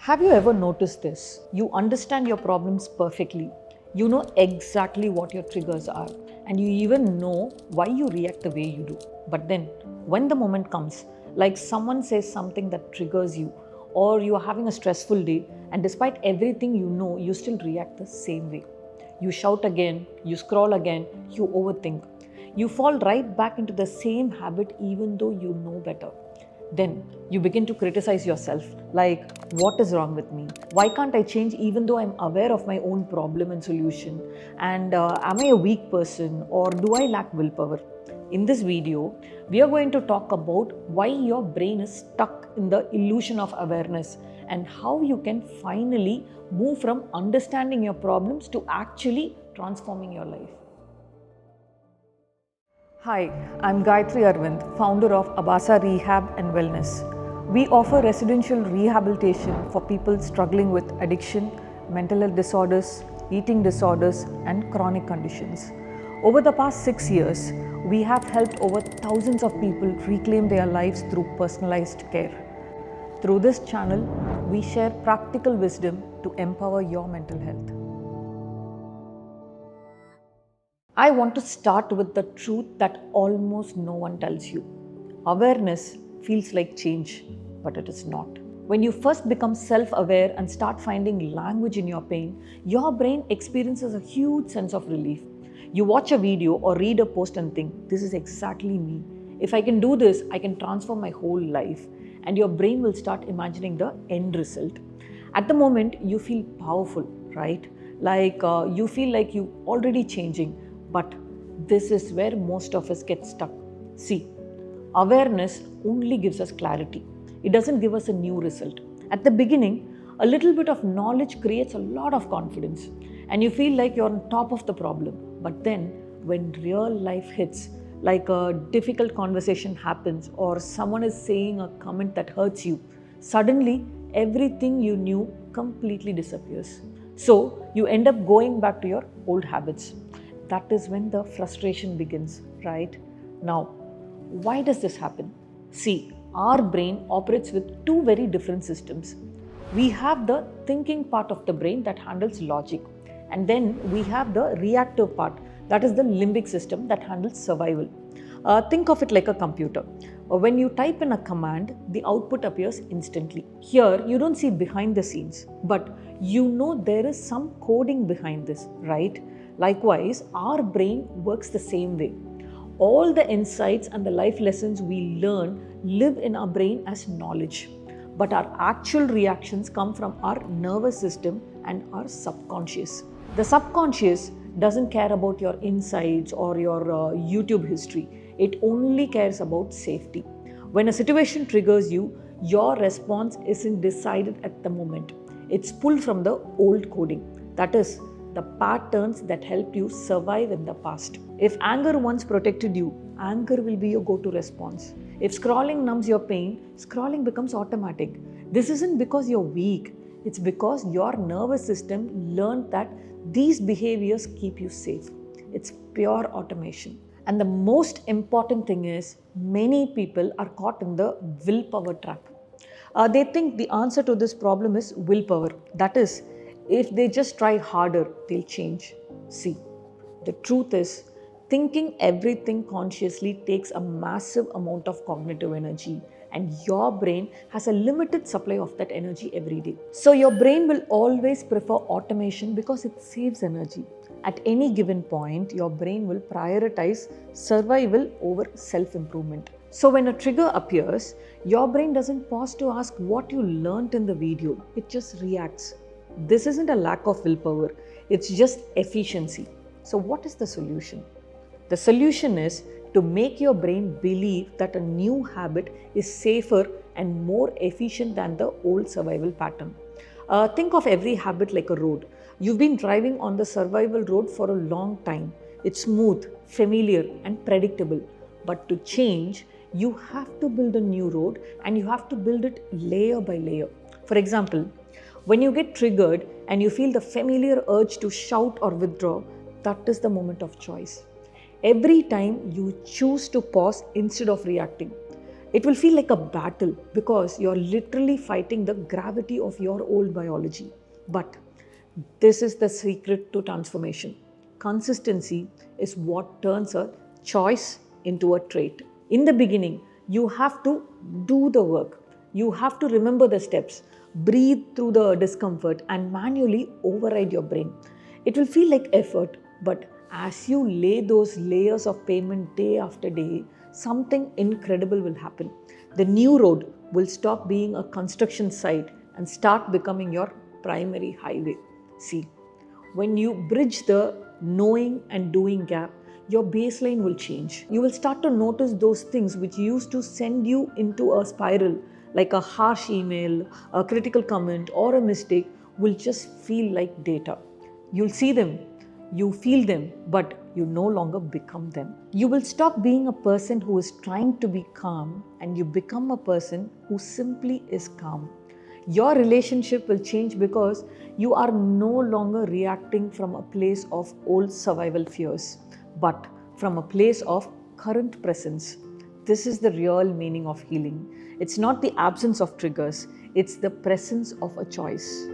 Have you ever noticed this? You understand your problems perfectly. You know exactly what your triggers are, and you even know why you react the way you do. But then, when the moment comes, like someone says something that triggers you, or you are having a stressful day, and despite everything you know, you still react the same way. You shout again, you scroll again, you overthink. You fall right back into the same habit even though you know better. Then you begin to criticize yourself like, what is wrong with me? Why can't I change even though I'm aware of my own problem and solution? And am I a weak person or do I lack willpower? In this video, we are going to talk about why your brain is stuck in the illusion of awareness and how you can finally move from understanding your problems to actually transforming your life. Hi, I'm Gayatri Arvind, founder of Abasa Rehab and Wellness. We offer residential rehabilitation for people struggling with addiction, mental health disorders, eating disorders, and chronic conditions. Over the past 6 years, we have helped over thousands of people reclaim their lives through personalized care. Through this channel, we share practical wisdom to empower your mental health. I want to start with the truth that almost no one tells you. Awareness feels like change, but it is not. When you first become self-aware and start finding language in your pain, your brain experiences a huge sense of relief. You watch a video or read a post and think, this is exactly me. If I can do this, I can transform my whole life. And your brain will start imagining the end result. At the moment, you feel powerful, right? Like you feel like you already changing. But this is where most of us get stuck. See, awareness only gives us clarity. It doesn't give us a new result. At the beginning, a little bit of knowledge creates a lot of confidence and you feel like you're on top of the problem. But then when real life hits, like a difficult conversation happens or someone is saying a comment that hurts you, suddenly everything you knew completely disappears. So you end up going back to your old habits. That is when the frustration begins, right? Now, why does this happen? See, our brain operates with two very different systems. We have the thinking part of the brain that handles logic, and then we have the reactive part, that is the limbic system that handles survival. Think of it like a computer. When you type in a command, the output appears instantly. Here, you don't see behind the scenes, but you know there is some coding behind this, right? Likewise, our brain works the same way. All the insights and the life lessons we learn live in our brain as knowledge. But our actual reactions come from our nervous system and our subconscious. The subconscious doesn't care about your insights or your YouTube history. It only cares about safety. When a situation triggers you, your response isn't decided at the moment. It's pulled from the old coding. That is, the patterns that helped you survive in the past. If anger once protected you, anger will be your go-to response. If scrolling numbs your pain, scrolling becomes automatic. This isn't because you're weak, it's because your nervous system learned that these behaviors keep you safe. It's pure automation. And the most important thing is, many people are caught in the willpower trap. They think the answer to this problem is willpower. That is, if they just try harder, they'll change. See, the truth is, thinking everything consciously takes a massive amount of cognitive energy, and your brain has a limited supply of that energy every day. So your brain will always prefer automation because it saves energy. At any given point, your brain will prioritize survival over self-improvement. So when a trigger appears, your brain doesn't pause to ask what you learned in the video. It just reacts. This isn't a lack of willpower, it's just efficiency. So what is the solution? The solution is to make your brain believe that a new habit is safer and more efficient than the old survival pattern. Think of every habit like a road. You've been driving on the survival road for a long time. It's smooth, familiar, and predictable. But to change, you have to build a new road and you have to build it layer by layer. For example, when you get triggered and you feel the familiar urge to shout or withdraw, that is the moment of choice. Every time you choose to pause instead of reacting, It will feel like a battle because you're literally fighting the gravity of your old biology. But this is the secret to transformation. Consistency is what turns a choice into a trait. In the beginning, you have to do the work. You have to remember the steps, breathe through the discomfort, and manually override your brain. It will feel like effort, but as you lay those layers of payment day after day, something incredible will happen. The new road will stop being a construction site and start becoming your primary highway. See, when you bridge the knowing and doing gap, your baseline will change. You will start to notice those things which used to send you into a spiral, like a harsh email, a critical comment, or a mistake, will just feel like data. You'll see them, you feel them, but you no longer become them. You will stop being a person who is trying to be calm and you become a person who simply is calm. Your relationship will change because you are no longer reacting from a place of old survival fears, but from a place of current presence. This is the real meaning of healing. It's not the absence of triggers, it's the presence of a choice.